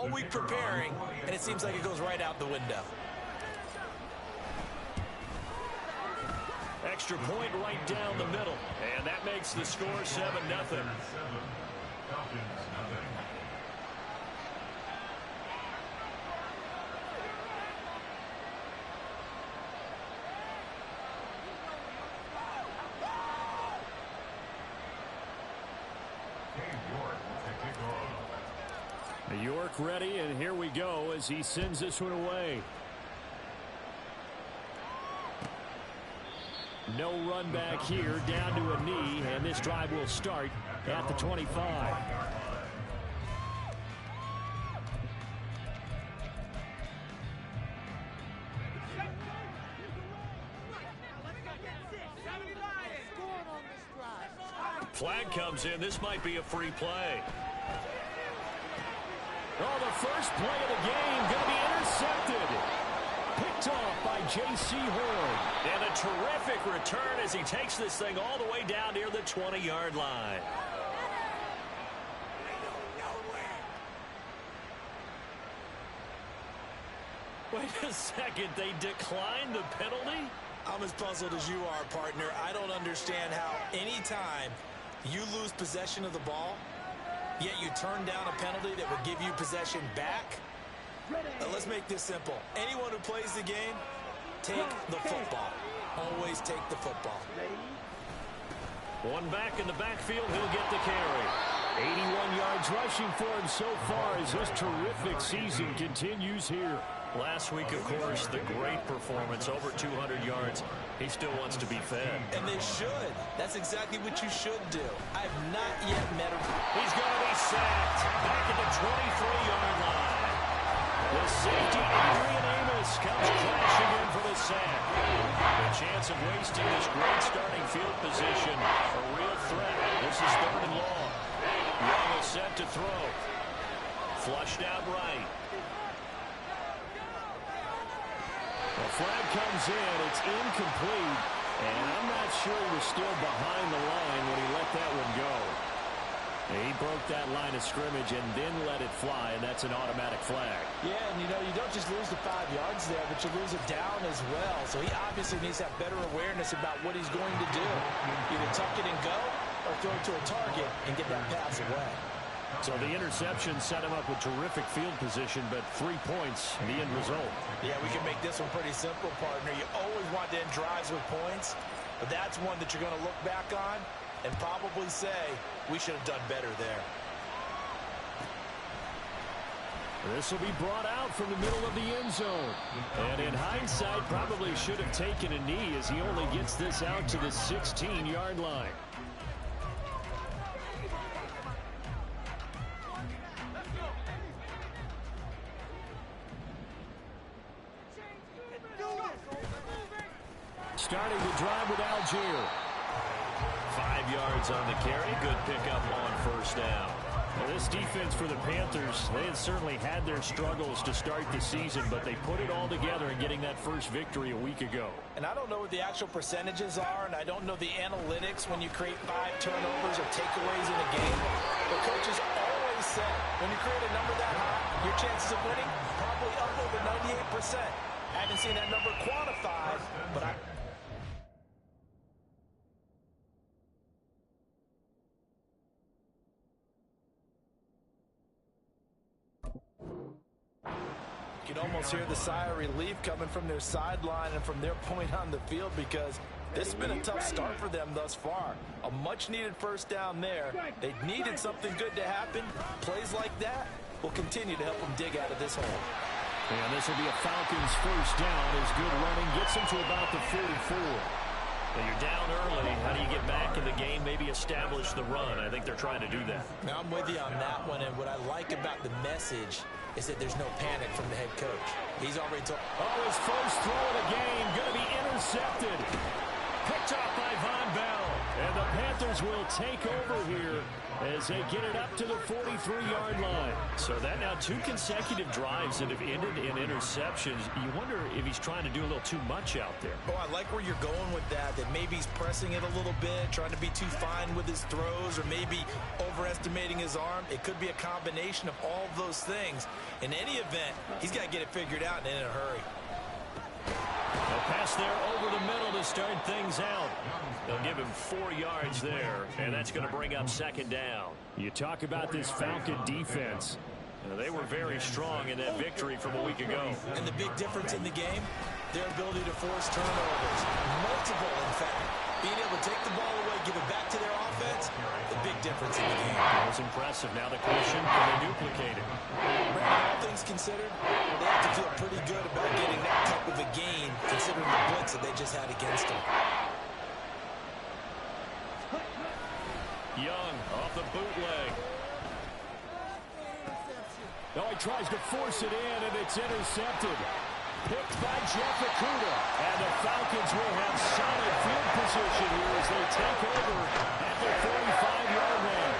all week preparing, and it seems like it goes right out the window. Extra point right down the middle, and that makes the score 7-0. York ready, and here we go as he sends this one away. No run back here, down to a knee, and this drive will start at the 25. Flag comes in. This might be a free play. Oh, the first play of the game going to be intercepted. Picked off by J.C. Horn. And a terrific return as he takes this thing all the way down near the 20-yard line. Wait a second. They declined the penalty? I'm as puzzled as you are, partner. I don't understand how anytime you lose possession of the ball, yet you turn down a penalty that would give you possession back. Let's make this simple. Anyone who plays the game, take the football. Always take the football. One back in the backfield, he'll get the carry. 81 yards rushing for him so far as this terrific season continues here. Last week, of course, the great performance, over 200 yards. He still wants to be fed. And they should. That's exactly what you should do. I've not yet met him. He's going to be sacked back at the 23-yard line. The safety, Adrian Amos, comes crashing in for the sack. The chance of wasting this great starting field position, a real threat. This is 3rd and long. Young is set to throw. Flushed out right. The flag comes in. It's incomplete. And I'm not sure he was still behind the line when he let that one go. He broke that line of scrimmage and then let it fly, and that's an automatic flag. Yeah, and you know, you don't just lose the 5 yards there, but you lose it down as well. So he obviously needs to have better awareness about what he's going to do. Either tuck it and go or throw it to a target and get that pass away. So the interception set him up with terrific field position, but 3 points, the end result. Yeah, we can make this one pretty simple, partner. You always want to end drives with points, but that's one that you're going to look back on and probably say, we should have done better there. This will be brought out from the middle of the end zone. And in hindsight, probably should have taken a knee as he only gets this out to the 16-yard line. Starting the drive with Algier. 5 yards on the carry. Good pickup on first down. Well, this defense for the Panthers, they had certainly had their struggles to start the season, but they put it all together in getting that first victory a week ago. And I don't know what the actual percentages are, and I don't know the analytics when you create 5 turnovers or takeaways in a game. But coaches always say, when you create a number that high, your chances of winning probably up over 98%. I haven't seen that number quantified, but you can almost hear the sigh of relief coming from their sideline and from their point on the field, because this has been a tough start for them thus far. A much-needed first down there. They needed something good to happen. Plays like that will continue to help them dig out of this hole. And this will be a Falcons first down as good running gets them to about the 44. Well, you're down early. How do you get back in the game, maybe establish the run? I think they're trying to do that. Now, I'm with you on that one, and what I like about the message is that there's no panic from the head coach. He's already told. Oh, his first throw of the game going to be intercepted. Picked off by Von Bell. And the Panthers will take over here as they get it up to the 43-yard line. So that now 2 consecutive drives that have ended in interceptions. You wonder if he's trying to do a little too much out there. Oh, I like where you're going with that maybe he's pressing it a little bit, trying to be too fine with his throws, or maybe overestimating his arm. It could be a combination of all of those things. In any event, he's got to get it figured out and in a hurry. A pass there over the middle to start things out. They'll give him 4 yards there, and that's going to bring up 2nd down. You talk about this Falcon defense. They were very strong in that victory from a week ago. And the big difference in the game, their ability to force turnovers. Multiple, in fact. Being able to take the ball away, give it back to their offense, the big difference in the game. That was impressive. Now the question, can they duplicate it? Brandon, all things considered, they have to feel pretty good about getting that type of a gain, considering the blitz that they just had against them. Young off the bootleg. No, he tries to force it in, and it's intercepted. Picked by Jeff Okudah. And the Falcons will have solid field position here as they take over at the 45-yard line.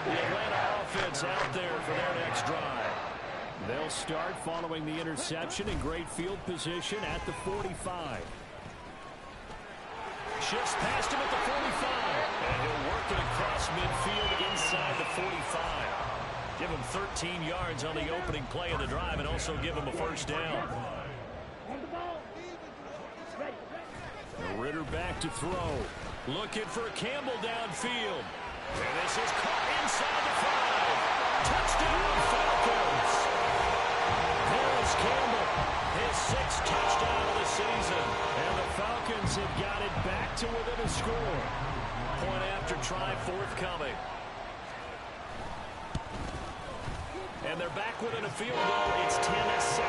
The Atlanta offense out there for their next drive. They'll start following the interception in great field position at the 45. Shifts past him at the 45. And he'll work it across midfield inside the 45. Give him 13 yards on the opening play of the drive and also give him a first down. Ritter back to throw. Looking for Campbell downfield. And this is caught inside the 5. Touchdown Falcons. There is Campbell. His 6th touchdown of the season. And the Falcons have got it back to within a score. Point after try forthcoming. And they're back within a field goal. It's 10-7 now.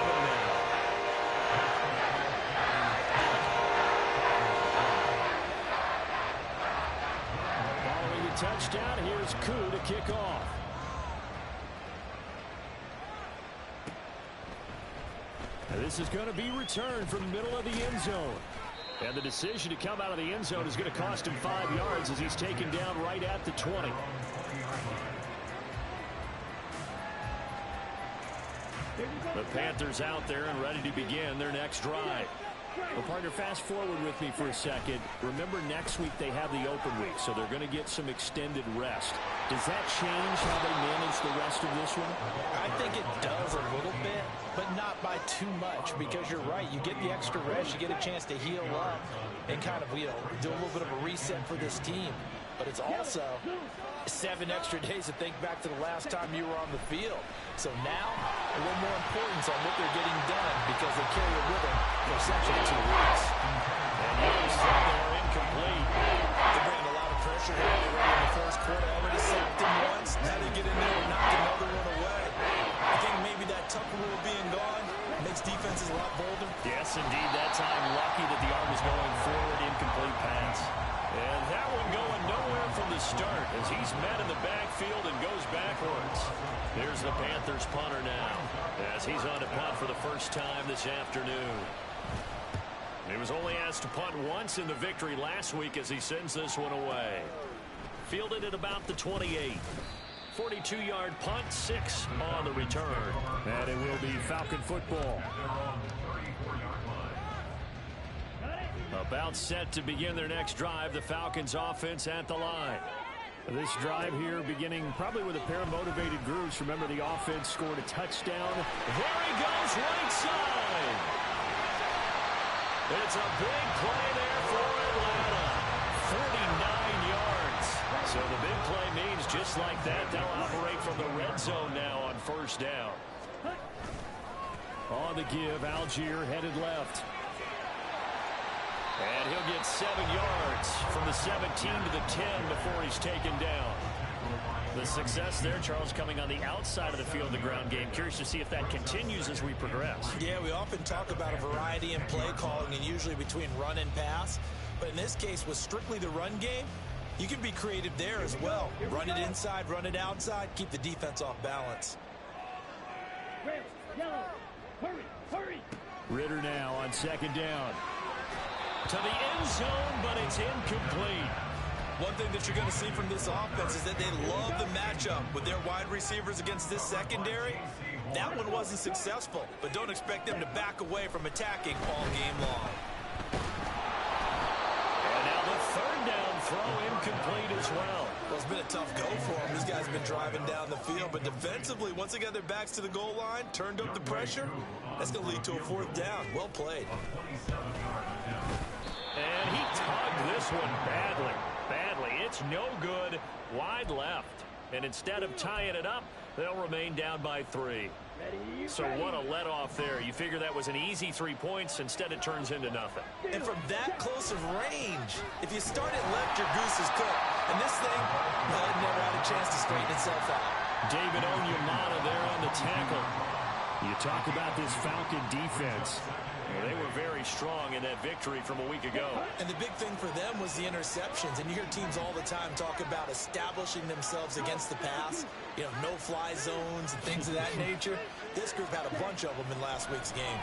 Following the touchdown, here's Koo to kick off. And this is going to be returned from the middle of the end zone. And the decision to come out of the end zone is going to cost him 5 yards as he's taken down right at the 20. The Panthers out there and ready to begin their next drive. Well, partner, fast forward with me for a second. Remember, next week they have the open week, so they're going to get some extended rest. Does that change how they manage the rest of this one? I think it does a little bit, but not by too much, because you're right. You get the extra rest, you get a chance to heal up and kind of, do a little bit of a reset for this team. But it's also 7 extra days to think back to the last time you were on the field. So now, a little more importance on what they're getting done because they carry it with them for essentially 2 weeks. And Young's throw there incomplete. They bring a lot of pressure here already in the first quarter. Already sacked him once. Now they get in there and knock another one away. I think maybe that Tucker rule being gone makes defenses a lot bolder. Yes, indeed. That time lucky that the arm was going forward. Incomplete pass. And that one going nowhere from the start as he's met in the backfield and goes backwards. Here's the Panthers punter now as he's on to punt for the first time this afternoon. He was only asked to punt once in the victory last week as he sends this one away. Fielded at about the 28. 42-yard punt, 6 on the return. And it will be Falcon football. About set to begin their next drive, the Falcons offense at the line. This drive here beginning probably with a pair of motivated groups. Remember, the offense scored a touchdown. There he goes, right side. It's a big play there for Atlanta. 49 yards. So the big play means just like that, they'll operate from the red zone now on first down. On the give, Algier headed left. And he'll get 7 yards from the 17 to the 10 before he's taken down. The success there, Charles, coming on the outside of the field in the ground game. Curious to see if that continues as we progress. Yeah, we often talk about a variety in play calling and usually between run and pass. But in this case, with strictly the run game, you can be creative there as well. Run it inside, run it outside, keep the defense off balance. Ritter now on second down. To the end zone, but it's incomplete. One thing that you're going to see from this offense is that they love the matchup with their wide receivers against this secondary. That one wasn't successful, but don't expect them to back away from attacking all game long. And now the third down throw incomplete as well. Well, it's been a tough go for them. These guys have been driving down the field, but defensively, once they got their backs to the goal line, turned up the pressure, that's going to lead to a fourth down. Well played. And he tugged this one badly. It's no good. Wide left. And instead of tying it up, they'll remain down by 3. So what a let-off there. You figure that was an easy 3 points. Instead, it turns into nothing. And from that close of range, if you start it left, your goose is cooked. And this thing, well, it never had a chance to straighten itself out. David Onyemata there on the tackle. You talk about this Falcon defense. Well, they were very strong in that victory from a week ago. And the big thing for them was the interceptions. And you hear teams all the time talk about establishing themselves against the pass. You know, no-fly zones and things of that nature. This group had a bunch of them in last week's game.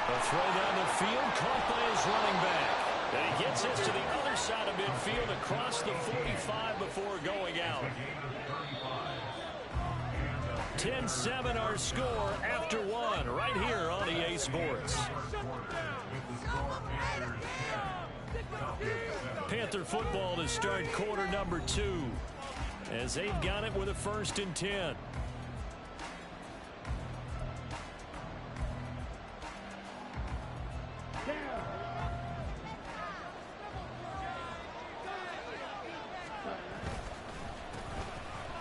A throw down the field, caught by his running back. And he gets this to the other side of midfield across the 45 before going out. 10-7 our score after 1 right here on EA Sports. Panther football to start quarter number 2 as they've got it with a 1st and 10.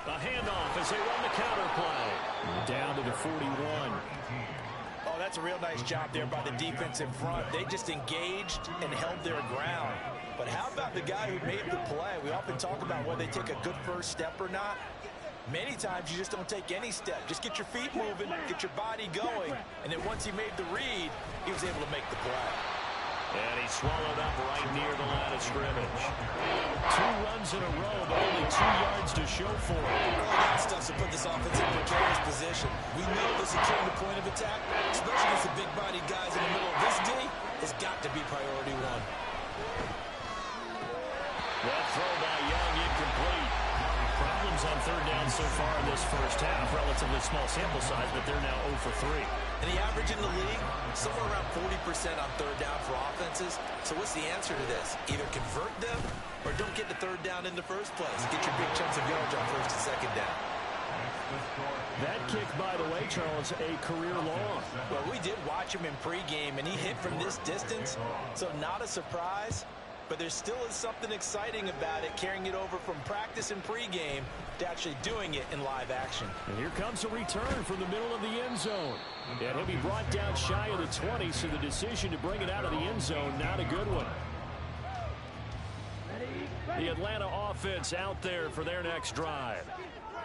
A handoff as they run the counter play. Down to the 41. Oh, that's a real nice job there by the defense in front. They just engaged and held their ground. But how about the guy who made the play? We often talk about whether they take a good first step or not. Many times you just don't take any step. Just get your feet moving, get your body going. And then once he made the read, he was able to make the play. And he swallowed up right near the line of scrimmage. 2 runs in a row, but only 2 yards to show for it. All that stuff to put this offense in precarious position. We know the securing the point of attack, especially against the big-bodied guys in the middle of this D, has got to be priority 1. That throw by Young incomplete. Problems on third down so far in this first half. Relatively small sample size, but they're now 0 for 3. And the average in the league, somewhere around 40% on third down for offenses. So what's the answer to this? Either convert them or don't get the third down in the first place. Get your big chunks of yardage on 1st and 2nd down. That kick, by the way, Charles, a career long. Well, we did watch him in pregame, and he hit from this distance, so not a surprise. But there still is something exciting about it, carrying it over from practice and pregame to actually doing it in live action. And here comes a return from the middle of the end zone. And he'll be brought down shy of the 20, so the decision to bring it out of the end zone, not a good one. The Atlanta offense out there for their next drive.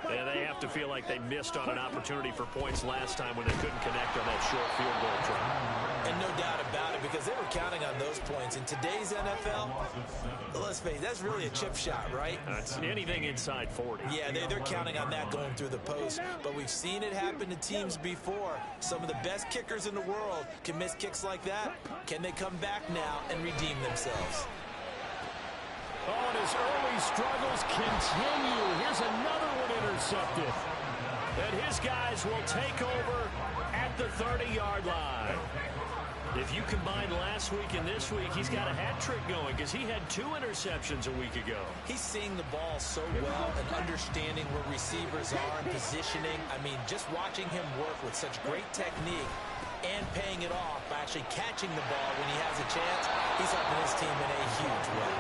And they have to feel like they missed on an opportunity for points last time when they couldn't connect on that short field goal try. And no doubt about it, because they were counting on those points. In today's NFL, let's face it, that's really a chip shot, right? It's anything inside 40. Yeah, they're counting on that going through the post. But we've seen it happen to teams before. Some of the best kickers in the world can miss kicks like that. Can they come back now and redeem themselves? Oh, and his early struggles continue. Here's another one intercepted. And his guys will take over at the 30-yard line. If you combine last week and this week, he's got a hat trick going because he had 2 interceptions a week ago. He's seeing the ball so well and understanding where receivers are and positioning. I mean, just watching him work with such great technique and paying it off by actually catching the ball when he has a chance, he's helping his team in a huge way.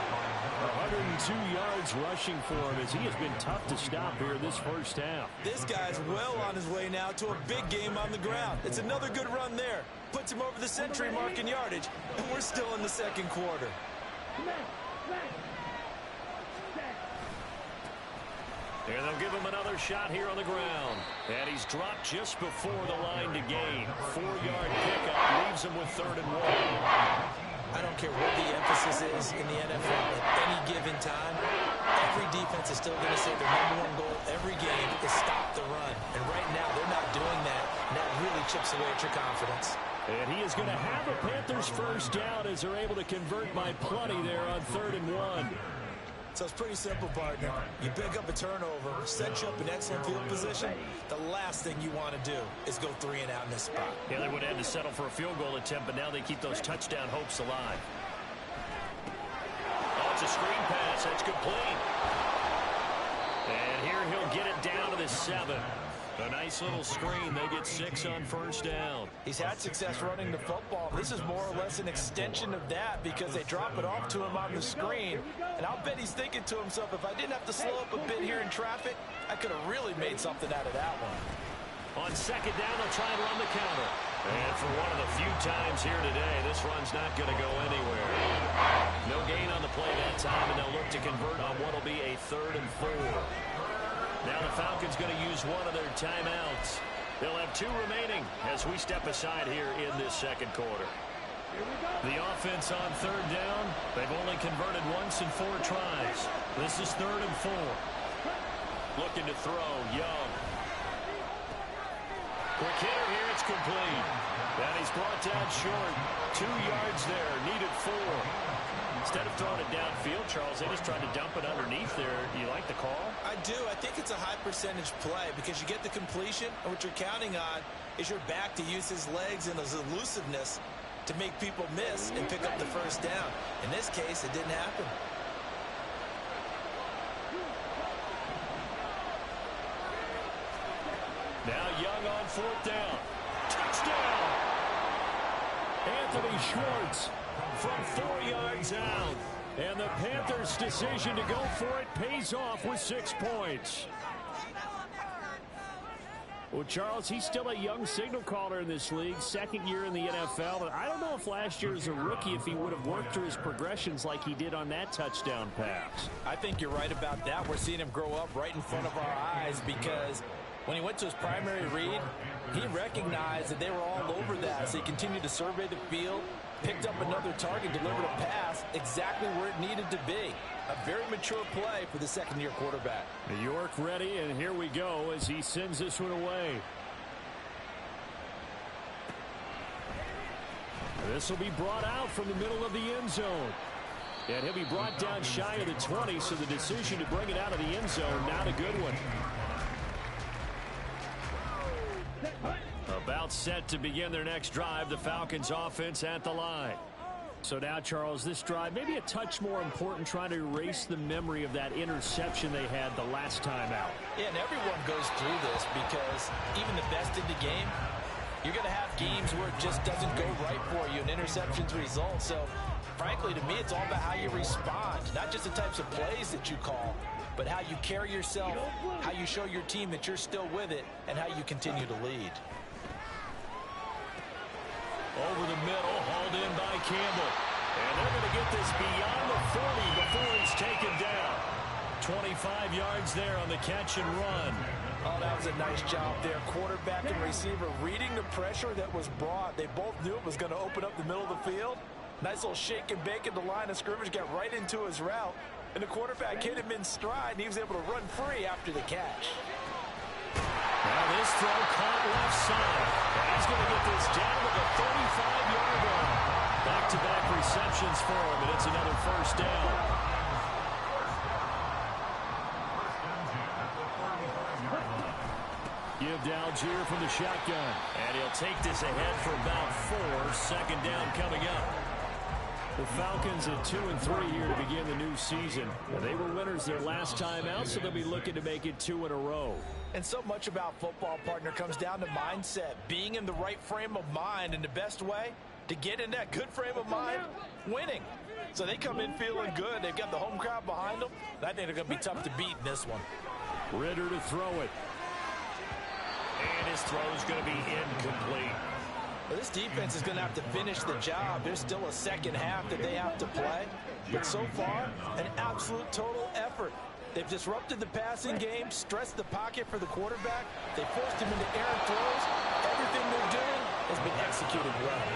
102 yards rushing for him as he has been tough to stop here this first half. This guy's well on his way now to a big game on the ground. It's another good run there. Puts him over the century mark in yardage, and we're still in the second quarter. And they'll give him another shot here on the ground. And he's dropped just before the line to gain. 4-yard pickup leaves him with 3rd and 1. I don't care what the emphasis is in the NFL at any given time. Every defense is still going to say their #1 goal every game is stop the run. And right now, they're not doing that. And that really chips away at your confidence. And he is going to have a Panthers first down as they're able to convert by plenty there on 3rd and 1. So it's pretty simple, partner. You pick up a turnover, set you up in excellent field position. The last thing you want to do is go 3 and out in this spot. Yeah, they would have had to settle for a field goal attempt, but now they keep those touchdown hopes alive. Oh, it's a screen pass. That's complete. And here he'll get it down to the 7. A nice little screen. They get 6 on first down. He's had success running the football. This is more or less an extension of that because they drop it off to him on the screen. And I'll bet he's thinking to himself, if I didn't have to slow up a bit here in traffic, I could have really made something out of that one. On 2nd down, they'll try and run the counter. And for one of the few times here today, this run's not going to go anywhere. No gain on the play that time, and they'll look to convert on what will be a 3rd and 4. Now the Falcons going to use one of their timeouts. They'll have 2 remaining as we step aside here in this 2nd quarter. The offense on 3rd down, they've only converted once in 4 tries. This is 3rd and 4. Looking to throw, Young. Quick hitter here, it's complete. And he's brought down short. 2 yards there, needed 4. Instead of throwing it downfield, Charles, they just tried to dump it underneath there. Do you like the call? I do. I think it's a high percentage play because you get the completion, and what you're counting on is your back to use his legs and his elusiveness to make people miss and pick up the first down. In this case, it didn't happen. Now Young on 4th down. Touchdown! Anthony Schwartz from 4 yards out. And the Panthers' decision to go for it pays off with 6 points. Well, Charles, he's still a young signal caller in this league, 2nd year in the NFL. But I don't know if last year as a rookie, if he would have worked through his progressions like he did on that touchdown pass. I think you're right about that. We're seeing him grow up right in front of our eyes because when he went to his primary read, he recognized that they were all over that. So he continued to survey the field, picked up another target, delivered a pass exactly where it needed to be. A very mature play for the 2nd-year quarterback. New York ready, and here we go as he sends this one away. This will be brought out from the middle of the end zone. And he'll be brought down shy of the 20, so the decision to bring it out of the end zone, not a good one. About set to begin their next drive, the Falcons offense at the line. So now, Charles, this drive maybe a touch more important, trying to erase the memory of that interception they had the last time out. Yeah, and everyone goes through this because even the best in the game, you're going to have games where it just doesn't go right for you and interceptions result. So, frankly, to me, it's all about how you respond, not just the types of plays that you call, but how you carry yourself, how you show your team that you're still with it, and how you continue to lead. Over the middle, hauled in by Campbell. And they're going to get this beyond the 40 before he's taken down. 25 yards there on the catch and run. Oh, that was a nice job there. Quarterback and receiver reading the pressure that was brought. They both knew it was going to open up the middle of the field. Nice little shake and bake at the line of scrimmage, got right into his route. And the quarterback hit him in stride, and he was able to run free after the catch. Now this throw caught left side. And he's going to get this down to the 35-yard line. Back-to-back receptions for him, and it's another first down. Give to Algier from the shotgun. And he'll take this ahead for about 4. 2nd down coming up. The Falcons at 2-3 here to begin the new season. They were winners their last time out, so they'll be looking to make it 2 in a row. And so much about football, partner, comes down to mindset, being in the right frame of mind, and the best way to get in that good frame of mind, winning. So they come in feeling good. They've got the home crowd behind them. And I think they're going to be tough to beat in this one. Ritter to throw it. And his throw is going to be incomplete. Well, this defense is going to have to finish the job. There's still a second half that they have to play. But so far, an absolute total effort. They've disrupted the passing game, stressed the pocket for the quarterback. They forced him into errant throws. Everything they're doing has been executed well.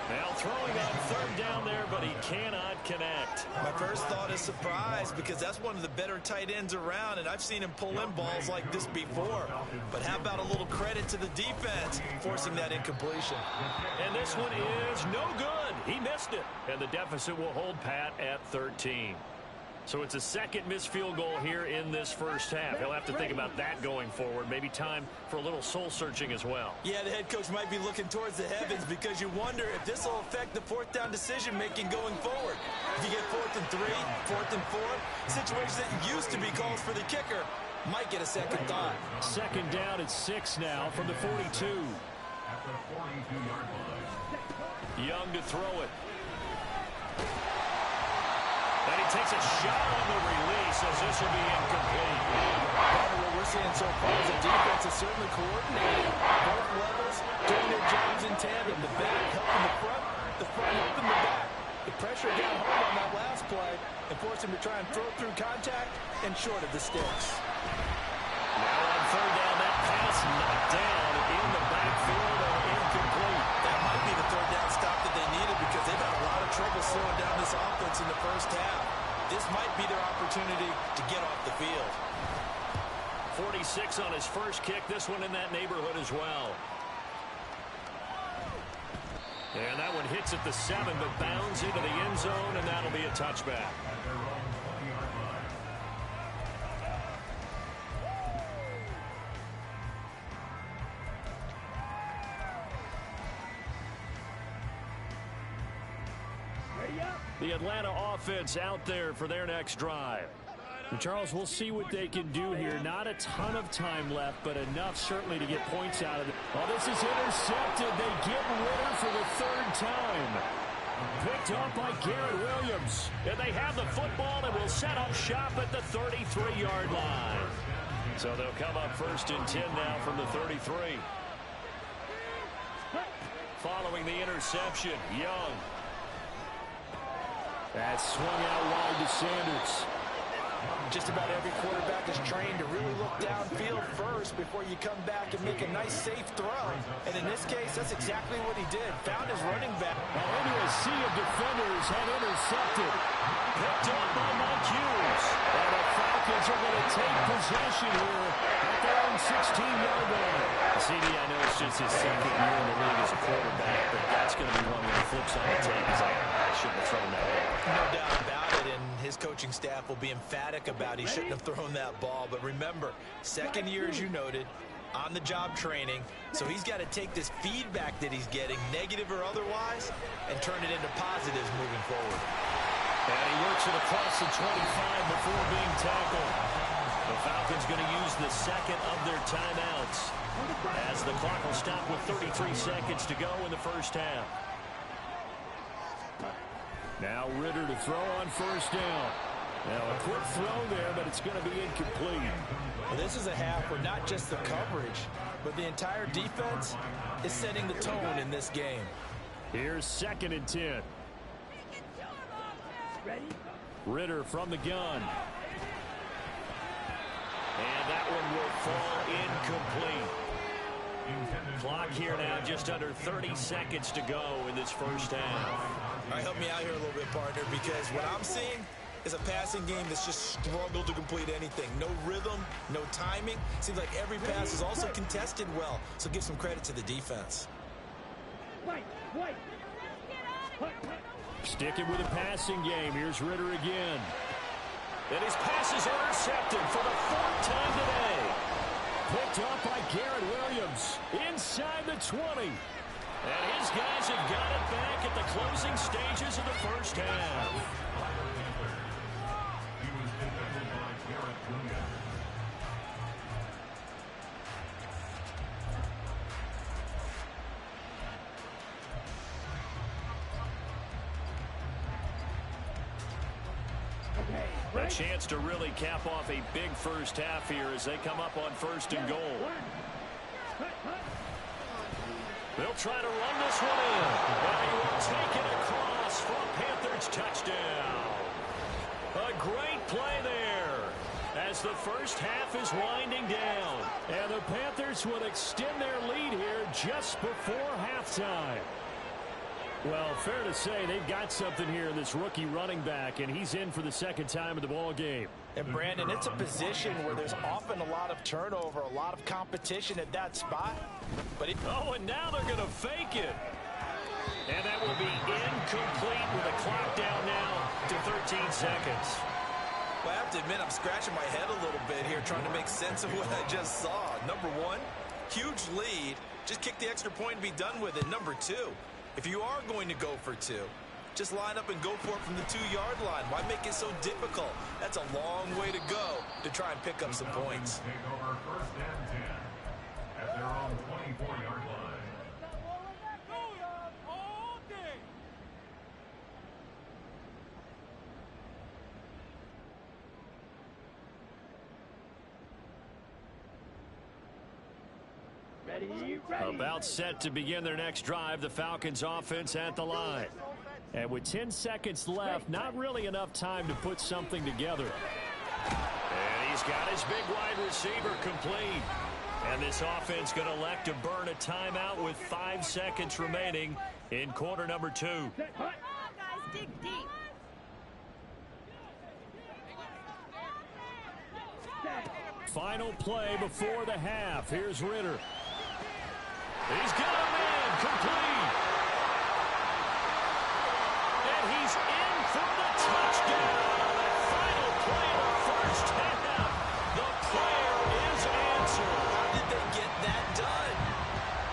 Now throwing on third down there, but he cannot connect. My first thought is surprise because that's one of the better tight ends around, and I've seen him pull in balls like this before. But how about a little credit to the defense forcing that incompletion? And this one is no good. He missed it. And the deficit will hold pat at 13. So it's a second missed field goal here in this first half. He'll have to think about that going forward. Maybe time for a little soul-searching as well. Yeah, the head coach might be looking towards the heavens because you wonder if this will affect the fourth down decision-making going forward. If you get 4th and 3, 4th and 4, situations that used to be calls for the kicker might get a second thought. Second down at 6 now from the 42. Young to throw it. And he takes a shot on the release as this will be incomplete. What we're seeing so far is the defense is certainly coordinated. Both levels doing their jobs in tandem. The back helping the front helping the back. The pressure got home on that last play and forced him to try and throw through contact and short of the sticks. Now on third down, that pass knocked down in the backfield and incomplete. That might be the third down stop that they needed because they've had a lot of trouble slowing down this offense in the first half. This might be their opportunity to get off the field. 46 on his first kick. This one in that neighborhood as well. And that one hits at the 7, but bounds into the end zone, and that'll be a touchback. The Atlanta offense out there for their next drive. And Charles, we'll see what they can do here. Not a ton of time left, but enough certainly to get points out of it. Oh, this is intercepted. They get Ritter for the third time. Picked up by Garrett Williams. And they have the football and will set up shop at the 33-yard line. So they'll come up 1st and 10 now from the 33. Following the interception, Young. That swung out wide to Sanders. Just about every quarterback is trained to really look downfield first before you come back and make a nice, safe throw. And in this case, that's exactly what he did. Found his running back. Now into a sea of defenders and intercepted. Picked up by Mike Hughes. And the Falcons are going to take possession here at their own 16-yard line. CD, I know it's just his second year in the league as a quarterback, but that's going to be one where he flips on the tape. He's like, I shouldn't have thrown that ball. No doubt about it, and his coaching staff will be emphatic about he shouldn't have thrown that ball. But remember, second year, as you noted, on-the-job training, so he's got to take this feedback that he's getting, negative or otherwise, and turn it into positives moving forward. And he works it across the 25 before being tackled. The Falcons going to use the second of their timeouts as the clock will stop with 33 seconds to go in the first half. Now Ritter to throw on first down. Now a quick throw there, but it's going to be incomplete. Well, this is a half where not just the coverage, but the entire defense is setting the tone in this game. Here's 2nd and 10. Ritter from the gun. And that one will fall incomplete. Clock here now, just under 30 seconds to go in this first half. All right, help me out here a little bit, partner, because what I'm seeing is a passing game that's just struggled to complete anything. No rhythm, no timing. Seems like every pass is also contested well, so give some credit to the defense. Sticking with a passing game. Here's Ritter again. And his pass is intercepted for the 4th time today. Picked up by Garrett Williams inside the 20. And his guys have got it back at the closing stages of the first half. A chance to really cap off a big first half here as they come up on 1st and goal. They'll try to run this one in. And he will take it across for a Panthers touchdown. A great play there as the first half is winding down. And the Panthers would extend their lead here just before halftime. Well, fair to say they've got something here in this rookie running back, and he's in for the second time in the ball game. And, Brandon, it's a position where there's often a lot of turnover, a lot of competition at that spot. But and now they're going to fake it. And that will be incomplete with a clock down now to 13 seconds. Well, I have to admit, I'm scratching my head a little bit here trying to make sense of what I just saw. Number one, huge lead. Just kick the extra point and be done with it. Number two, if you are going to go for two, just line up and go for it from the 2-yard line. Why make it so difficult? That's a long way to go to try and pick up some points. Take over first and 10 at their own 24-yard line. About set to begin their next drive, the Falcons offense at the line. And with 10 seconds left, not really enough time to put something together. And he's got his big wide receiver complete. And this offense going to elect to burn a timeout with 5 seconds remaining in quarter number 2. Guys, dig deep. Final play before the half. Here's Ritter. He's got a man complete. And he's in for the touchdown. The final play of the first half. The player is answered. How did they get that done?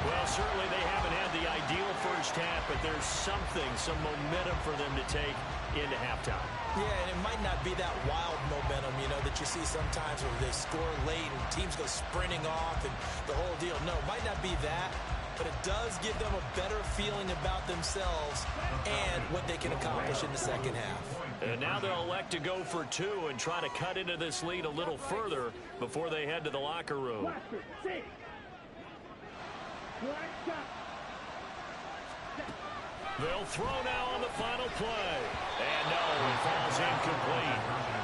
Well, certainly they haven't had the ideal first half, but there's something, some momentum for them to take into halftime. Yeah, and it might not be that wild momentum, you know, that you see sometimes where they score late and teams go sprinting off and the whole deal. No, it might not be that, but it does give them a better feeling about themselves and what they can accomplish in the second half. And now they'll elect to go for 2 and try to cut into this lead a little further before they head to the locker room. They'll throw now on the final play. And no, it falls incomplete.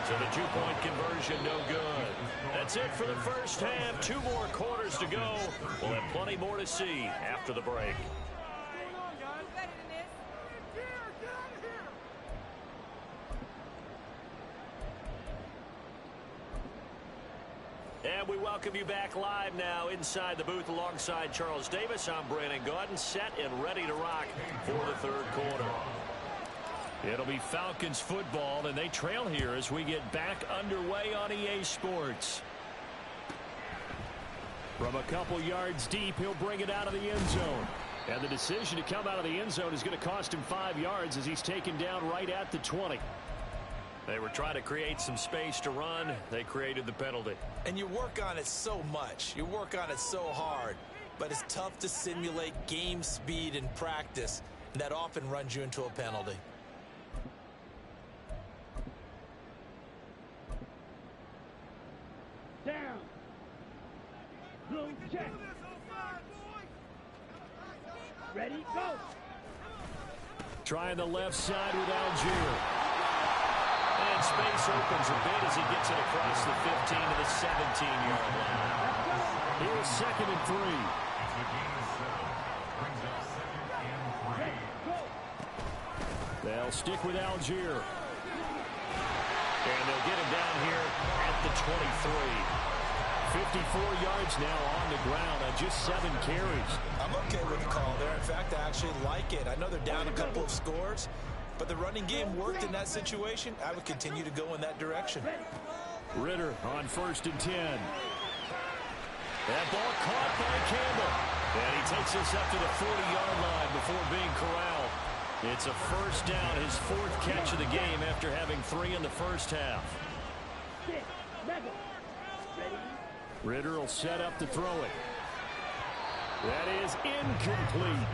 So the 2-point conversion, no good. That's it for the first half. 2 more quarters to go. We'll have plenty more to see after the break. And we welcome you back live now inside the booth alongside Charles Davis. I'm Brandon Gaudin, set and ready to rock for the third quarter. It'll be Falcons football, and they trail here as we get back underway on EA Sports. From a couple yards deep, he'll bring it out of the end zone. And the decision to come out of the end zone is going to cost him 5 yards as he's taken down right at the 20. They were trying to create some space to run. They created the penalty. And you work on it so much. You work on it so hard. But it's tough to simulate game speed in practice. And that often runs you into a penalty. Down. Blue check. Ready, go. Trying the left side with Algier. And space opens a bit as he gets it across the 15 to the 17-yard line. Here's 2nd and 3. They'll stick with Algier. And they'll get him down here at the 23. 54 yards now on the ground on just 7 carries. I'm okay with the call there. In fact, I actually like it. I know they're down a couple of scores, but the running game worked in that situation. I would continue to go in that direction. Ritter on 1st and 10. That ball caught by Campbell. And he takes us up to the 40-yard line before being corralled. It's a first down, his 4th catch of the game after having 3 in the first half. Ritter will set up to throw it. That is incomplete.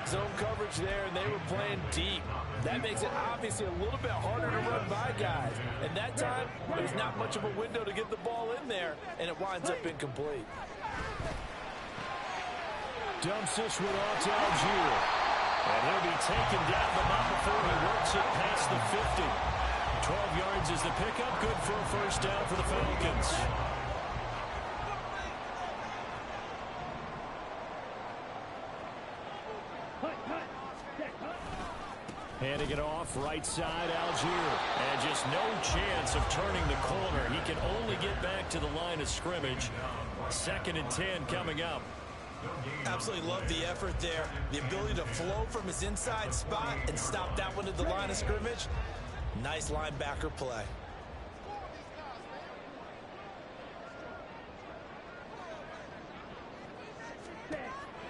Zone coverage there, and they were playing deep. That makes it obviously a little bit harder to run by guys. And that time, there's not much of a window to get the ball in there, and it winds up incomplete. Dumps this one off to Algier. And he'll be taken down, but not before he works it past the 50. 12 yards is the pickup. Good for a first down for the Falcons. Handing it off, right side, Algier. And just no chance of turning the corner. He can only get back to the line of scrimmage. 2nd and 10 coming up. Absolutely love the effort there. The ability to flow from his inside spot and stop that one at the line of scrimmage. Nice linebacker play.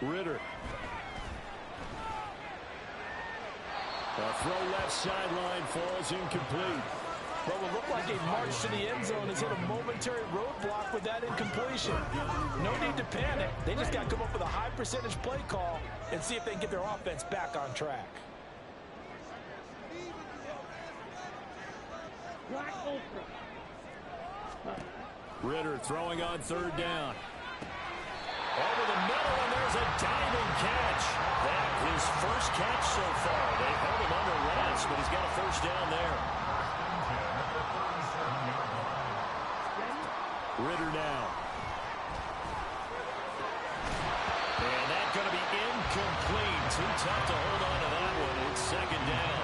Ritter. A throw left sideline falls incomplete. Well, it looked like a march to the end zone has hit a momentary roadblock with that incompletion. No need to panic. They just got to come up with a high percentage play call and see if they can get their offense back on track. Ritter throwing on 3rd down. Over the middle, and there's a diving catch. That his first catch so far. They held him under wraps, but he's got a 1st down there. Ritter now. And that's going to be incomplete. Too tough to hold on to that one. It's 2nd down.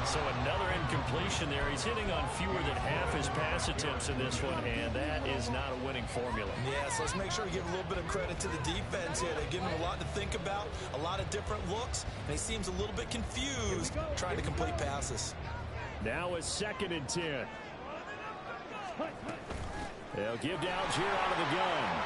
So another incompletion there. He's hitting on fewer than half his pass attempts in this one, and that is not a winning formula. Yes, let's make sure we give a little bit of credit to the defense here. They're giving him a lot to think about, a lot of different looks, and he seems a little bit confused trying to complete passes. Now it's 2nd and 10. They'll give to Algier out of the gun.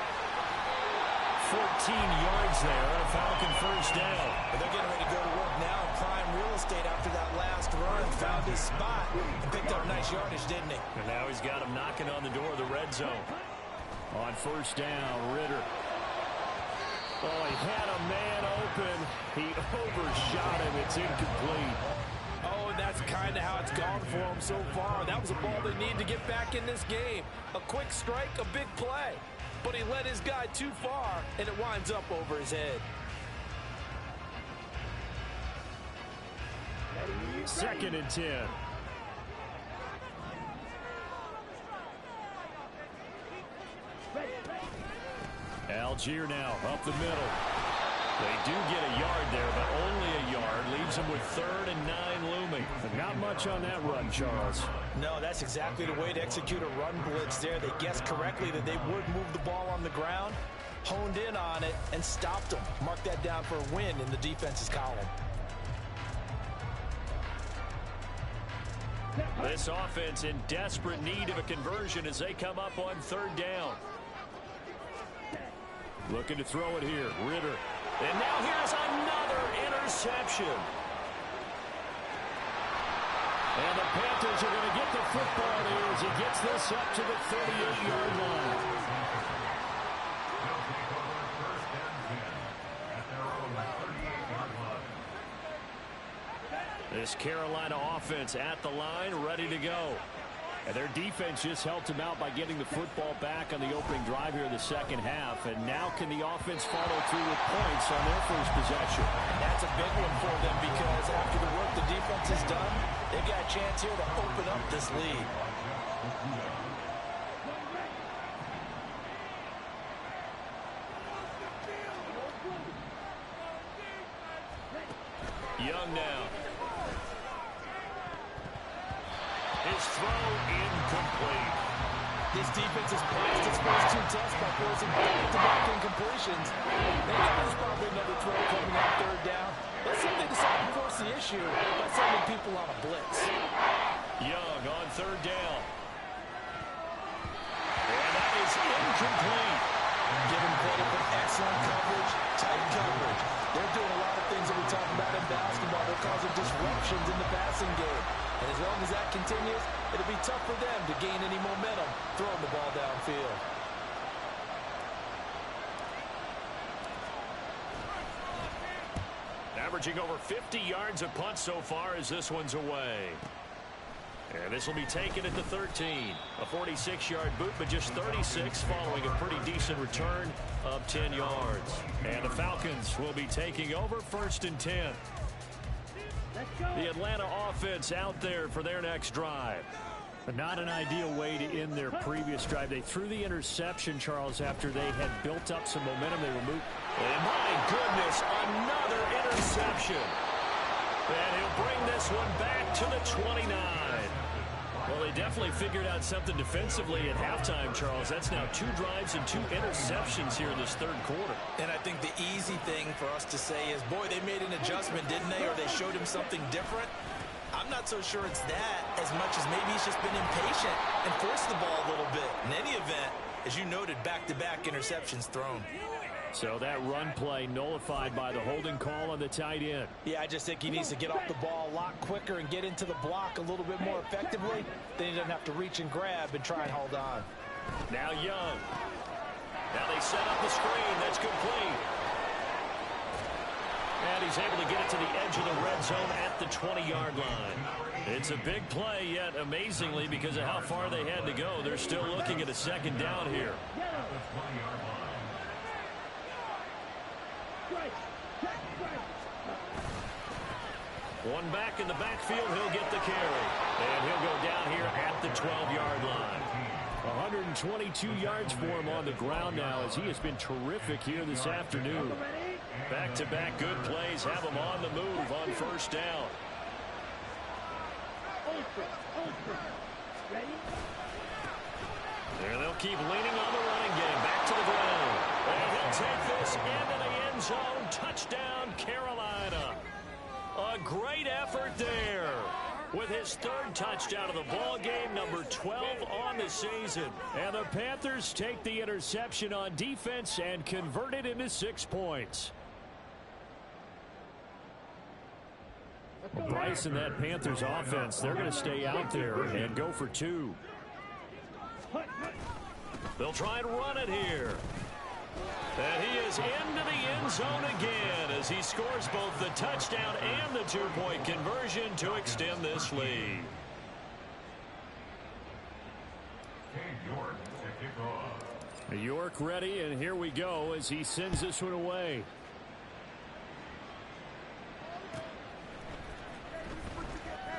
14 yards there, a Falcon 1st down. But they're getting ready to go to work now in prime real estate after that last run. Found his spot and picked up nice yardage, didn't he? And now he's got him knocking on the door of the red zone. On 1st down, Ritter. Oh, he had a man open. He overshot him. It's incomplete. Oh, and that's kind of how it's gone for him so far. That was a ball they need to get back in this game. A quick strike, a big play. But he led his guy too far, and it winds up over his head. 2nd and 10. Algier now up the middle. They do get a yard there, but only a yard. Leaves them with 3rd and 9 looming. But not much on that run, Charles. No, that's exactly the way to execute a run blitz there. They guessed correctly that they would move the ball on the ground, honed in on it, and stopped them. Mark that down for a win in the defense's column. This offense in desperate need of a conversion as they come up on 3rd down. Looking to throw it here. Ritter. And now here's another interception. And the Panthers are going to get the football here as he gets this up to the 38-yard line. This Carolina offense at the line, ready to go. And their defense just helped them out by getting the football back on the opening drive here in the 2nd half. And now can the offense follow through with points on their first possession? And that's a big one for them because after the work the defense has done, they've got a chance here to open up this lead. Young now. His throw incomplete. This defense has passed its first 2 tests by forcing back-to-back incompletions. They know there's probably another throw coming on 3rd down. Let's see if they decide to force the issue by sending people on a blitz. Young on 3rd down. And that is incomplete. Give them credit for excellent coverage, tight coverage. They're doing a lot of things that we talk about in basketball. They're causing disruptions in the passing game. And as long as that continues, it'll be tough for them to gain any momentum throwing the ball downfield. Averaging over 50 yards a punt so far as this one's away. And this will be taken at the 13. A 46-yard boot, but just 36 following a pretty decent return of 10 yards. And the Falcons will be taking over 1st and 10. The Atlanta offense out there for their next drive. But not an ideal way to end their previous drive. They threw the interception, Charles, after they had built up some momentum. They were moved. And my goodness, another interception. And he'll bring this one back to the 29. Well, they definitely figured out something defensively at halftime, Charles. That's now 2 drives and 2 interceptions here in this third quarter. And I think the easy thing for us to say is, boy, they made an adjustment, didn't they? Or they showed him something different. I'm not so sure it's that as much as maybe he's just been impatient and forced the ball a little bit. In any event, as you noted, back-to-back interceptions thrown. So that run play nullified by the holding call on the tight end. Yeah, I just think he needs to get off the ball a lot quicker and get into the block a little bit more effectively. Then he doesn't have to reach and grab and try and hold on. Now Young. Now they set up the screen. That's complete. And he's able to get it to the edge of the red zone at the 20-yard line. It's a big play, yet amazingly, because of how far they had to go, they're still looking at a second down here. One back in the backfield, he'll get the carry. And he'll go down here at the 12-yard line. 122 yards for him on the ground now, as he has been terrific here this afternoon. Back-to-back good plays have him on the move on first down. There they'll keep leaning on the running game. Back to the ground. And he'll take this into the end zone. Touchdown, Carolina. A great effort there with his 3rd touchdown of the ball game, number 12 on the season. And the Panthers take the interception on defense and convert it into 6 points. Bryce and that Panthers offense, they're going to stay out there and go for 2. They'll try and run it here. And he is into the end zone again as he scores both the touchdown and the 2-point conversion to extend this lead. York ready, and here we go as he sends this one away.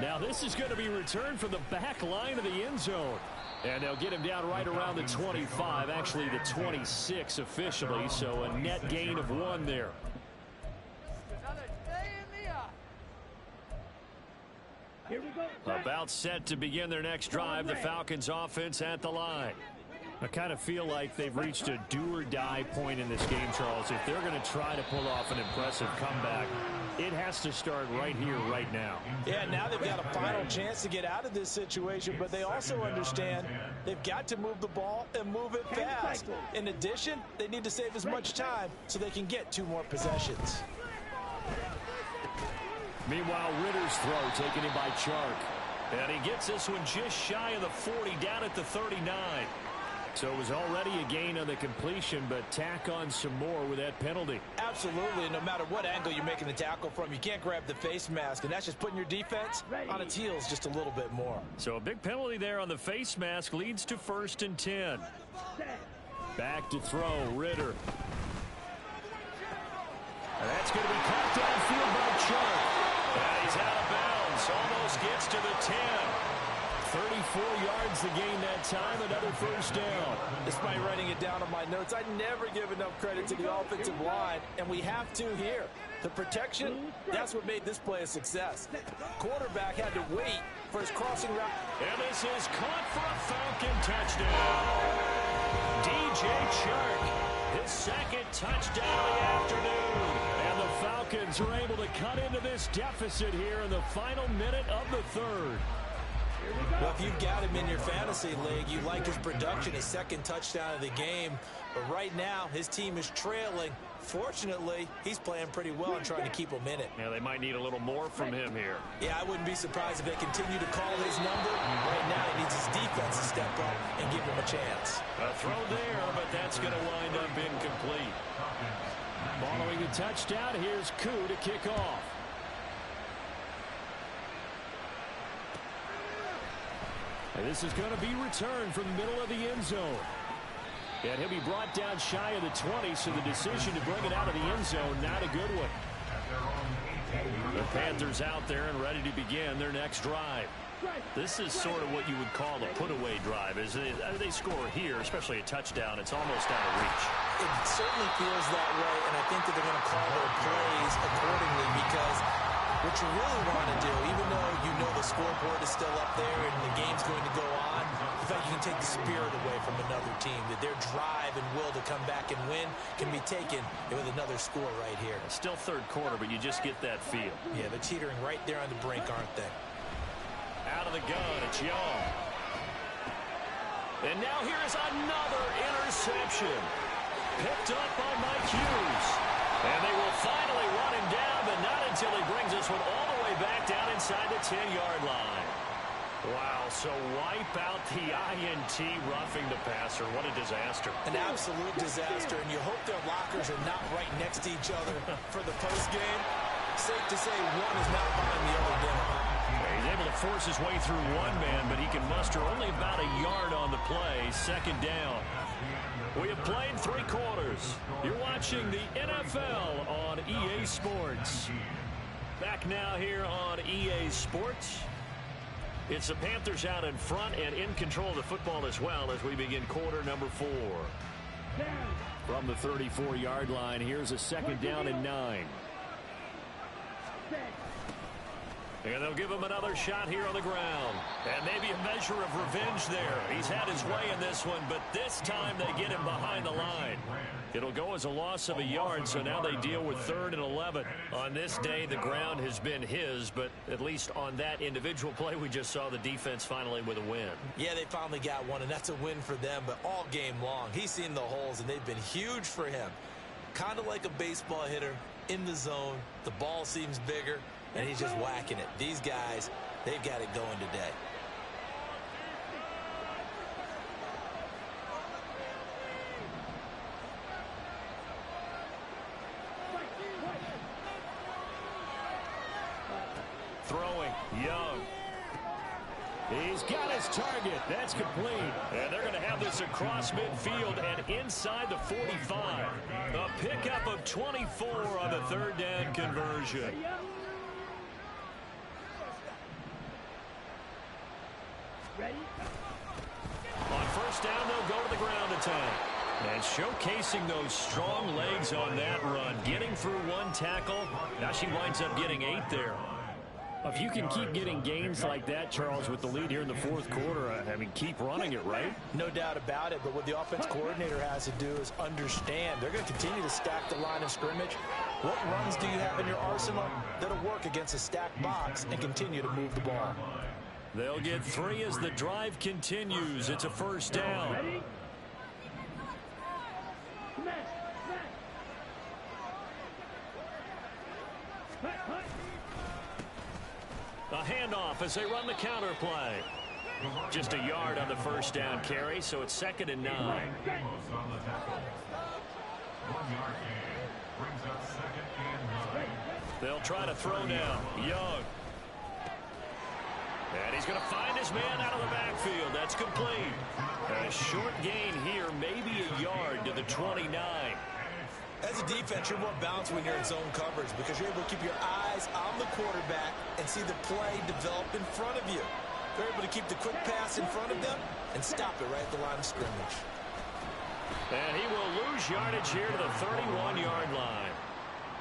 Now this is going to be returned from the back line of the end zone. And they'll get him down right around the 25, actually the 26 officially, so a net gain of 1 there. Here we go. About set to begin their next drive, the Falcons offense at the line. I kind of feel like they've reached a do-or-die point in this game, Charles. If they're going to try to pull off an impressive comeback, it has to start right here, right now. Yeah, now they've got a final chance to get out of this situation, but they also understand they've got to move the ball and move it fast. In addition, they need to save as much time so they can get 2 more possessions. Meanwhile, Ritter's throw taken in by Chark. And he gets this one just shy of the 40, down at the 39. So it was already a gain on the completion, but tack on some more with that penalty. Absolutely. No matter what angle you're making the tackle from, you can't grab the face mask, and that's just putting your defense on its heels just a little bit more. So a big penalty there on the face mask leads to 1st and 10. Back to throw, Ritter. And that's going to be caught downfield by Chark. And he's out of bounds. Almost gets to the 10. 34 yards to gain that time, another first down. Despite writing it down on my notes, I never give enough credit to the offensive line, and we have to here. The protection, that's what made this play a success. Quarterback had to wait for his crossing route. And this is caught for a Falcon touchdown. DJ Chark, his 2nd touchdown of the afternoon. And the Falcons are able to cut into this deficit here in the final minute of the 3rd. Well, if you've got him in your fantasy league, you like his production, his 2nd touchdown of the game. But right now, his team is trailing. Fortunately, he's playing pretty well and trying to keep them in it. Yeah, they might need a little more from him here. Yeah, I wouldn't be surprised if they continue to call his number. Right now, he needs his defense to step up and give him a chance. A throw there, but that's going to wind up incomplete. Following the touchdown, here's Koo to kick off. And this is going to be returned from the middle of the end zone. And he'll be brought down shy of the 20, so the decision to bring it out of the end zone, not a good one. The Panthers out there and ready to begin their next drive. This is sort of what you would call a put-away drive. As they score here, especially a touchdown, it's almost out of reach. It certainly feels that way, and I think that they're going to call their plays accordingly because What you really want to do, even though you know the scoreboard is still up there and the game's going to go on, in fact, you can take the spirit away from another team, that their drive and will to come back and win can be taken with another score right here. It's still third quarter, but you just get that feel. Yeah, they're teetering right there on the brink, aren't they? Out of the gun, it's Young. And now here's another interception. Picked up by Mike Hughes. And they will finally run him down, but not until he brings this one all the way back down inside the 10-yard line. Wow, so wipe out the INT roughing the passer. What a disaster. An absolute disaster, and you hope their lockers are not right next to each other for the postgame. Safe to say one is not buying the other dinner. He's able to force his way through one man, but he can muster only about a yard on the play. Second down. We have played 3 quarters. You're watching the NFL on EA Sports. Back now here on EA Sports. It's the Panthers out in front and in control of the football as well as we begin quarter number 4. From the 34-yard line, here's a second down and 9. And they'll give him another shot here on the ground. And maybe a measure of revenge there. He's had his way in this one, but this time they get him behind the line. It'll go as a loss of a yard, so now they deal with 3rd and 11. On this day, the ground has been his, but at least on that individual play, we just saw the defense finally with a win. Yeah, they finally got one, and that's a win for them, but all game long, he's seen the holes, and they've been huge for him. Kind of like a baseball hitter in the zone. The ball seems bigger, and he's just whacking it. These guys, they've got it going today. Throwing, Young. He's got his target. That's complete. And they're going to have this across midfield and inside the 45. A pickup of 24 on the 3rd down conversion. On first down, they'll go to the ground attack. And showcasing those strong legs on that run. Getting through one tackle. Now she winds up getting 8 there. If you can keep getting gains like that, Charles, with the lead here in the 4th quarter, I mean, keep running it, right? No doubt about it, but what the offense coordinator has to do is understand they're going to continue to stack the line of scrimmage. What runs do you have in your arsenal that'll work against a stacked box and continue to move the ball? They'll get 3 as the drive continues. It's a first down. A handoff as they run the counter play. Just a yard on the first down carry, so it's 2nd and 9. They'll try to throw now. Young. And he's going to find his man out of the backfield. That's complete. A short gain here, maybe a yard to the 29. As a defense, you're more balanced when you're in zone coverage because you're able to keep your eyes on the quarterback and see the play develop in front of you. They're able to keep the quick pass in front of them and stop it right at the line of scrimmage. And he will lose yardage here to the 31-yard line.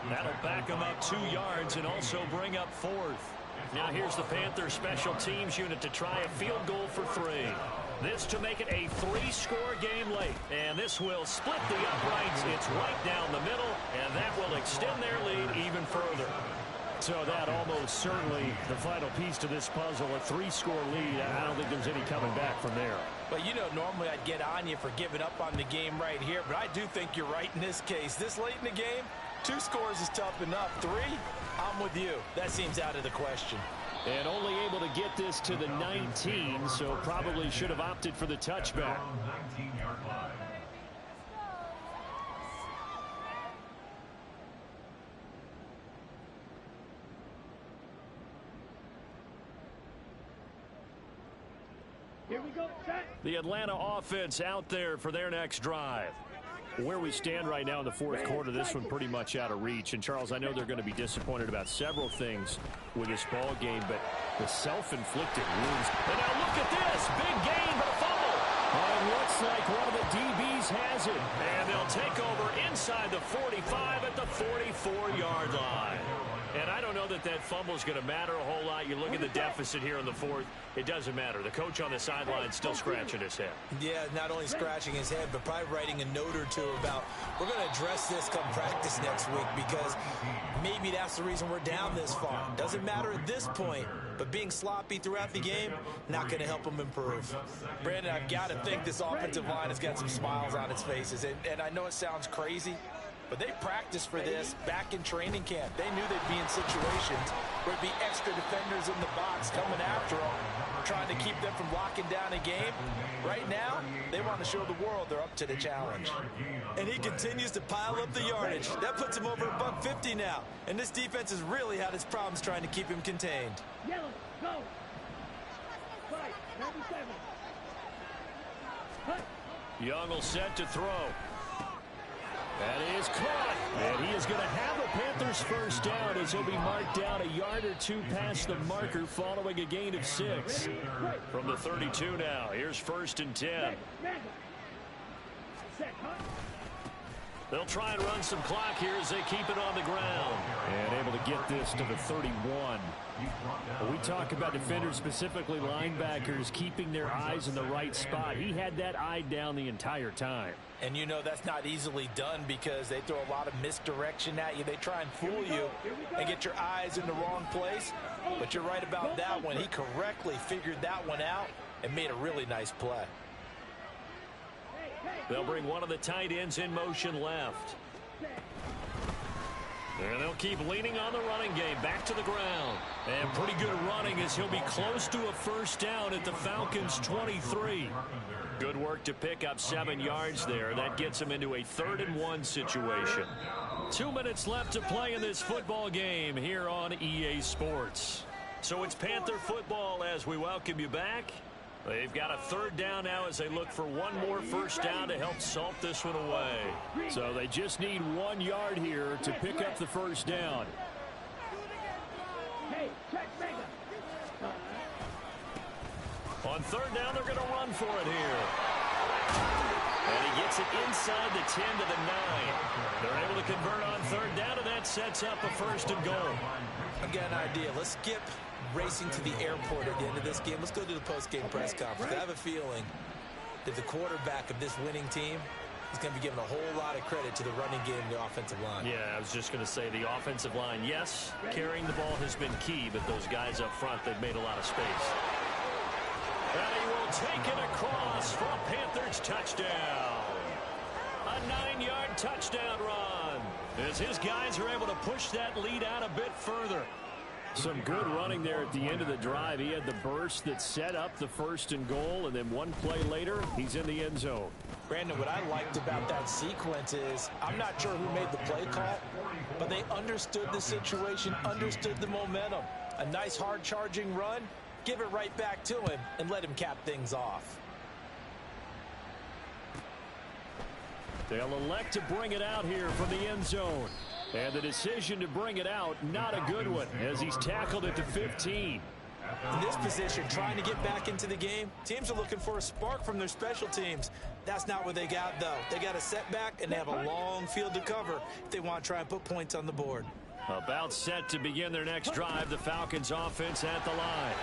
That'll back him up 2 yards and also bring up 4th. Now here's the Panthers special teams unit to try a field goal for 3. This to make it a 3-score game late. And this will split the uprights. It's right down the middle, and that will extend their lead even further. So that almost certainly the final piece to this puzzle, a 3-score lead. I don't think there's any coming back from there. But you know, normally I'd get on you for giving up on the game right here, but I do think you're right in this case. This late in the game, 2 scores is tough enough. 3, I'm with you. That seems out of the question. And only able to get this to the 19, so probably should have opted for the touchback. Here we go, set. The Atlanta offense out there for their next drive. Where we stand right now in the 4th quarter, this one pretty much out of reach. And, Charles, I know they're going to be disappointed about several things with this ball game, but the self-inflicted wounds. And now look at this. Big gain, but a fumble. And it looks like one of the DBs has it. And they'll take over inside the 45 at the 44-yard line. And I don't know that that fumble is going to matter a whole lot. You look at the deficit here in the fourth, it doesn't matter. The coach on the sideline still scratching his head. Yeah, not only scratching his head, but probably writing a note or two about, we're going to address this come practice next week, because maybe that's the reason we're down this far. Doesn't matter at this point, but being sloppy throughout the game, not going to help them improve. Brandon, I've got to think this offensive line has got some smiles on its faces, and I know it sounds crazy, but they practiced for this back in training camp. They knew they'd be in situations where it'd be extra defenders in the box coming after them, trying to keep them from locking down a game. Right now, they want to show the world they're up to the challenge. And he continues to pile up the yardage. That puts him over $150 now. And this defense has really had its problems trying to keep him contained. Yellow, go. Fight, 97. Cut. Young will set to throw. That is caught. And he is going to have a Panthers first down as he'll be marked down a yard or two past the marker following a gain of 6. From the 32 now. Here's 1st and 10. They'll try and run some clock here as they keep it on the ground. And able to get this to the 31. We talk about defenders, specifically linebackers, keeping their eyes in the right spot. He had that eye down the entire time. And you know that's not easily done because they throw a lot of misdirection at you. They try and fool you and get your eyes in the wrong place. But you're right about that one. He correctly figured that one out and made a really nice play. They'll bring one of the tight ends in motion left. And they'll keep leaning on the running game. Back to the ground. And pretty good running as he'll be close to a first down at the Falcons' 23. Good work to pick up 7 yards there. That gets him into a 3rd and 1 situation. 2 minutes left to play in this football game here on EA Sports. So it's Panther football as we welcome you back. They've got a 3rd down now as they look for one more first down to help salt this one away. So they just need 1 yard here to pick up the first down. On 3rd down, they're going to run for it here. And he gets it inside the 10 to the 9. They're able to convert on 3rd down, and that sets up a 1st and goal. I've got an idea. Let's skip racing to the airport at the end of this game. Let's go to the post-game press conference. I have a feeling that the quarterback of this winning team is going to be given a whole lot of credit to the running game and the offensive line. Yeah, I was just going to say the offensive line, yes, carrying the ball has been key, but those guys up front, they've made a lot of space. And he will take it across for a Panthers touchdown. A 9-yard touchdown run as his guys are able to push that lead out a bit further. Some good running there at the end of the drive. He had the burst that set up the 1st and goal, and then one play later, he's in the end zone. Brandon, what I liked about that sequence is I'm not sure who made the play call, but they understood the situation, understood the momentum. A nice hard-charging run, give it right back to him, and let him cap things off. They'll elect to bring it out here from the end zone. And the decision to bring it out, not a good one, as he's tackled at the 15. In this position, trying to get back into the game, teams are looking for a spark from their special teams. That's not what they got, though. They got a setback, and they have a long field to cover if they want to try and put points on the board. About set to begin their next drive, the Falcons offense at the line.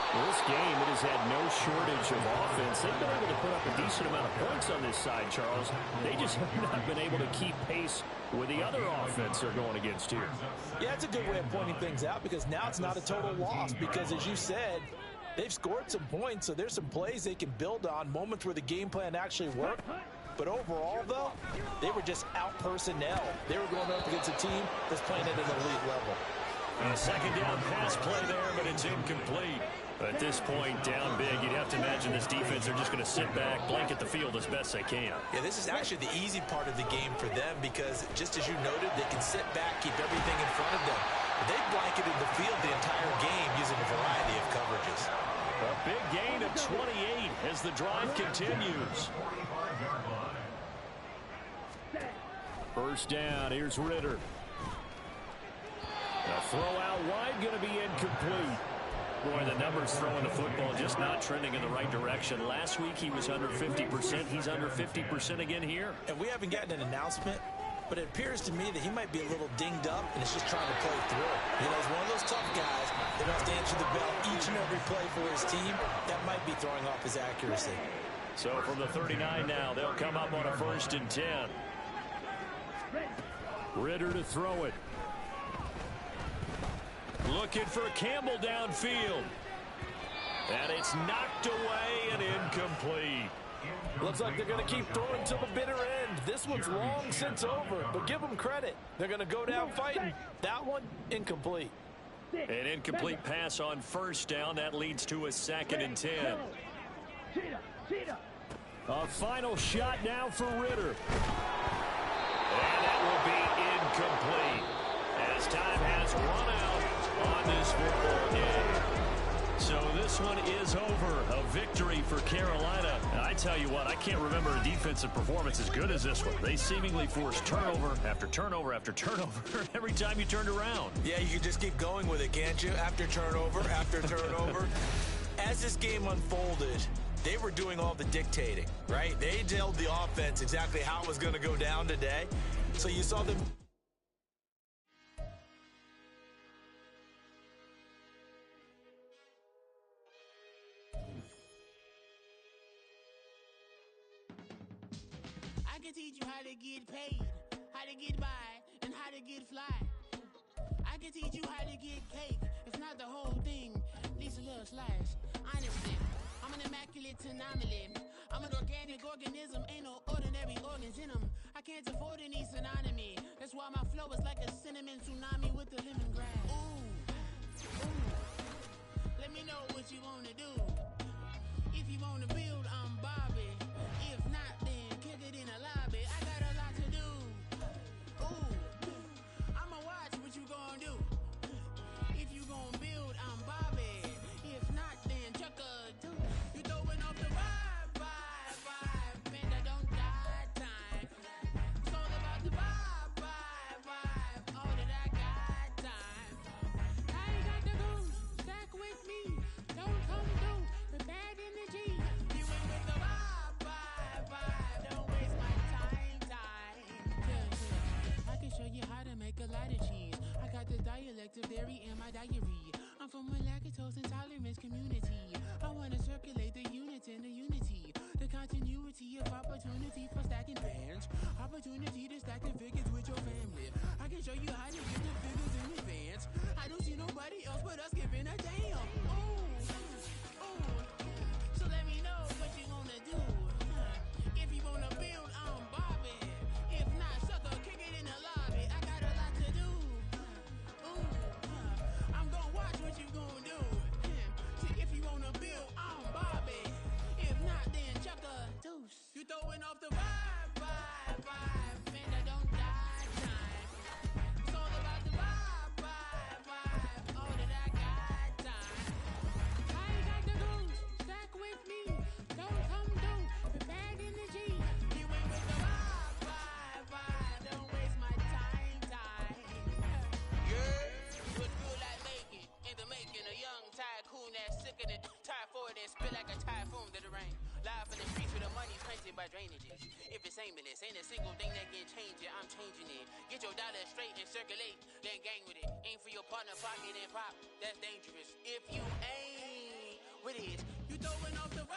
This game, it has had no shortage of offense. They've been able to put up a decent amount of points on this side, Charles. They just have not been able to keep pace with the other offense they're going against here. Yeah, it's a good way of pointing things out because now it's not a total loss because, as you said, they've scored some points, so there's some plays they can build on, moments where the game plan actually worked. But overall, though, they were just out personnel. They were going up against a team that's playing at an elite level. A 2nd down pass play there, but it's incomplete. At this point, down big, you'd have to imagine this defense are just going to sit back, blanket the field as best they can. Yeah, this is actually the easy part of the game for them because, just as you noted, they can sit back, keep everything in front of them. But they've blanketed the field the entire game using a variety of coverages. A big gain of 28 as the drive continues. 1st down, here's Ritter. A throw out wide going to be incomplete. Boy, the numbers throwing the football just not trending in the right direction. Last week he was under 50%. He's under 50% again here. And we haven't gotten an announcement, but it appears to me that he might be a little dinged up and is just trying to play through. You know, he's one of those tough guys that has to answer the bell each and every play for his team. That might be throwing off his accuracy. So from the 39 now, they'll come up on a 1st and 10. Ritter to throw it. Looking for Campbell downfield. And it's knocked away and incomplete. Looks like they're going to keep throwing till the bitter end. This one's long since over, but give them credit. They're going to go down fighting. That one, incomplete. An incomplete pass on 1st down. That leads to a 2nd and 10. A final shot now for Ritter. And that will be incomplete as time has run out on this football game. So this one is over. A victory for Carolina. And I tell you what, I can't remember a defensive performance as good as this one. They seemingly forced turnover after turnover after turnover every time you turned around. Yeah, you can just keep going with it, can't you? After turnover, after turnover. As this game unfolded, they were doing all the dictating, right? They told the offense exactly how it was going to go down today. So you saw them. I can teach you how to get paid, how to get by, and how to get fly. I can teach you how to get cake, if not the whole thing, at least a little slice. Honestly, I'm an immaculate anomaly. I'm an organic organism, ain't no ordinary organs in them. I can't afford any synonymy. That's why my flow is like a cinnamon tsunami with the lemongrass. Ooh, let me know what you wanna do. If you wanna build, I'm Bobby. If not, then kick it in the lobby. I got a lot to do. Ooh, I'ma watch what you gonna do. If you gonna build, I'm Bobby. If not, then chuck a two. You throwing off the vibe. Man, I don't die time. It's all about the vibe. All that I got time. I ain't got the goose. Stack with me. Don't come through the bad energy. You ain't with the vibe. Don't waste my time. Yeah. I can show you how to make a lot of cheese. I got the dialect of dairy in my diary. I'm from a lactose intolerance community. I wanna circulate the units and the unity. The continuity of opportunity for stacking bands. Opportunity to stack the figures with your family. I can show you how to get the figures in advance. I don't see nobody else but us giving a damn. Ooh. So let me know what you wanna do. If you wanna build, I'm Bobby. If not, sucker, kick it in the lobby. I got a lot to do. Ooh, I'm gonna watch what you gonna do. See, if you wanna build, I'm Bobby. If not, then chuck a deuce. You throwing off the vibe. Man, I don't die time. It's all about the vibe. All that I got time. I ain't got the goose. Stack with me. Don't come through the bad energy. You ain't with the vibe. Don't waste my time. Yeah, what's good like making? In the making, a young tycoon that's sick of it. Tired for it and spit like a typhoon to the rain. Live in the streets where the money's printed by drainages. If it's aimless, ain't a single thing that can change it. I'm changing it. Get your dollar straight and circulate, then gang with it. Aim for your partner, pocket and pop. That's dangerous. If you ain't with it, you throwing off the